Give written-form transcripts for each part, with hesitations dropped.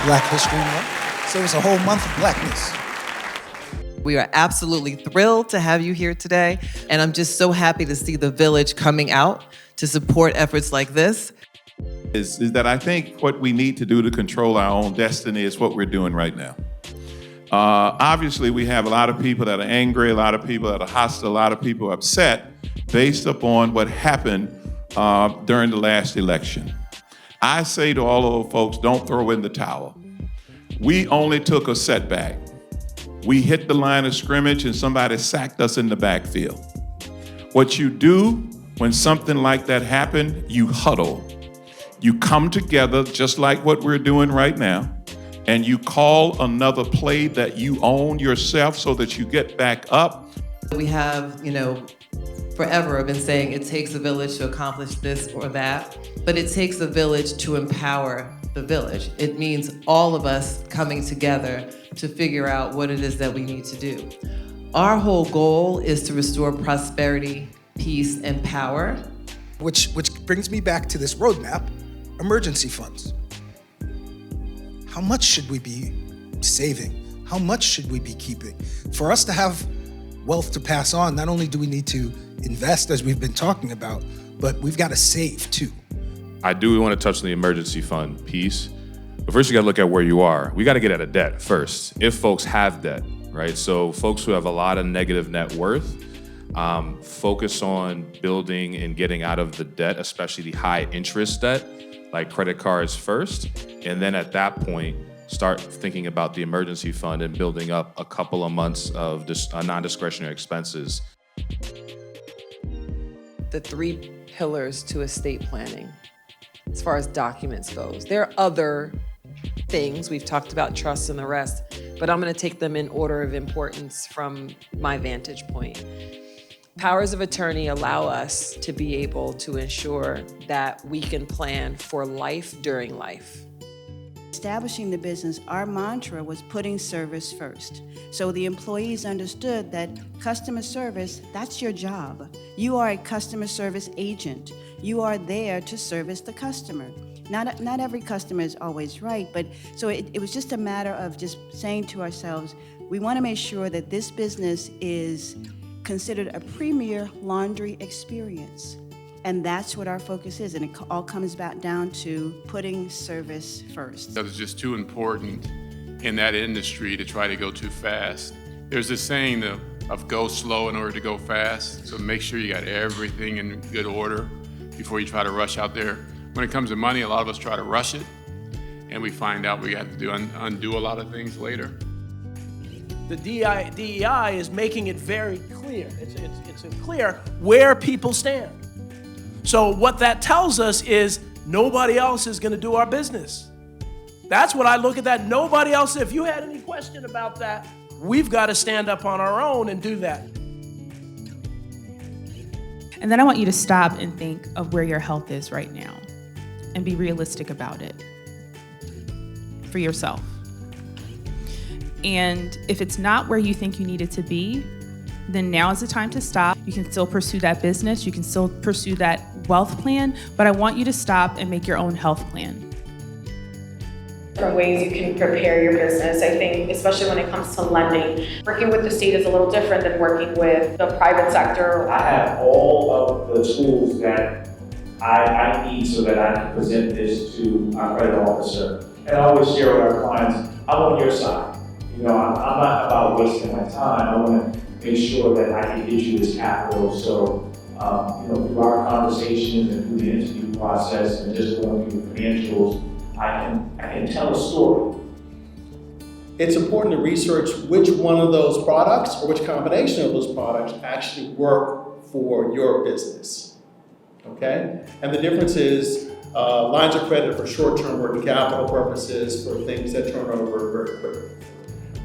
Black History Month, so it's a whole month of blackness. We are absolutely thrilled to have you here today, and I'm just so happy to see the village coming out to support efforts like this. Is that I think what we need to do to control our own destiny is what we're doing right now. Obviously, we have a lot of people that are angry, a lot of people that are hostile, a lot of people upset based upon what happened during the last election. I say to all of those folks, don't throw in the towel. We only took a setback. We hit the line of scrimmage and somebody sacked us in the backfield. What you do when something like that happened, you huddle. You come together just like what we're doing right now, and you call another play that you own yourself so that you get back up. We have, forever been saying it takes a village to accomplish this or that, but it takes a village to empower the village. It means all of us coming together to figure out what it is that we need to do. Our whole goal is to restore prosperity, peace, and power. Which brings me back to this roadmap, emergency funds. How much should we be saving? How much should we be keeping? For us to have wealth to pass on, not only do we need to invest, as we've been talking about, but we've got to save too. I do want to touch on the emergency fund piece, but first you got to look at where you are. We got to get out of debt first, if folks have debt, right? So folks who have a lot of negative net worth, focus on building and getting out of the debt, especially the high interest debt, like credit cards first. And then at that point, start thinking about the emergency fund and building up a couple of months of non-discretionary expenses. The 3 pillars to estate planning, as far as documents goes. There are other things, we've talked about trusts and the rest, but I'm gonna take them in order of importance from my vantage point. Powers of attorney allow us to be able to ensure that we can plan for life during life. Establishing the business, our mantra was putting service first. So the employees understood that customer service, that's your job. You are a customer service agent. You are there to service the customer. Not every customer is always right, but so it was just a matter of just saying to ourselves, we want to make sure that this business is considered a premier laundry experience. And that's what our focus is, and it all comes back down to putting service first. That is just too important in that industry to try to go too fast. There's this saying of go slow in order to go fast, so make sure you got everything in good order before you try to rush out there. When it comes to money, a lot of us try to rush it, and we find out we have to undo a lot of things later. The DEI is making it very clear. It's clear where people stand. So what that tells us is nobody else is going to do our business. That's what I look at that. Nobody else. If you had any question about that, we've got to stand up on our own and do that. And then I want you to stop and think of where your health is right now and be realistic about it for yourself. And if it's not where you think you need it to be, then now is the time to stop. You can still pursue that business, you can still pursue that wealth plan, but I want you to stop and make your own health plan. Different ways you can prepare your business. I think, especially when it comes to lending, working with the state is a little different than working with the private sector. I have all of the tools that I need so that I can present this to our credit officer. And I always share with our clients, I'm on your side. I'm not about wasting my time. I want to make sure that I can get you this capital. So, through our conversations and through the interview process and just going through the financials, I can tell a story. It's important to research which one of those products or which combination of those products actually work for your business, okay? And the difference is lines of credit for short-term working capital purposes, for things that turn over very quickly,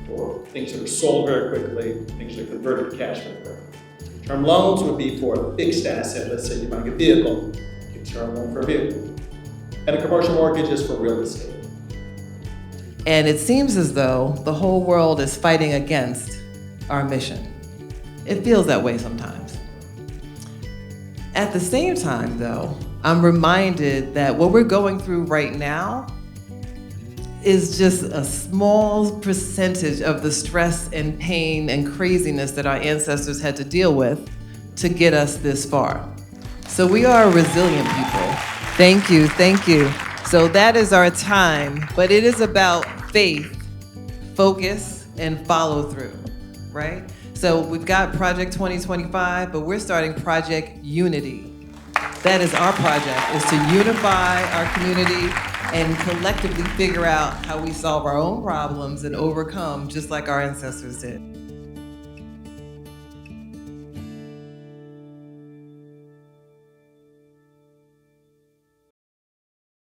for things that are sold very quickly, things that are converted to cash very quickly. Term loans would be for a fixed asset. Let's say you buy a vehicle, you get a term loan for a vehicle. And a commercial mortgage is for real estate. And it seems as though the whole world is fighting against our mission. It feels that way sometimes. At the same time, though, I'm reminded that what we're going through right now is just a small percentage of the stress and pain and craziness that our ancestors had to deal with to get us this far. So we are resilient people. Thank you, thank you. So that is our time, but it is about faith, focus, and follow through, right? So we've got Project 2025, but we're starting Project Unity. That is our project, is to unify our community and collectively figure out how we solve our own problems and overcome just like our ancestors did.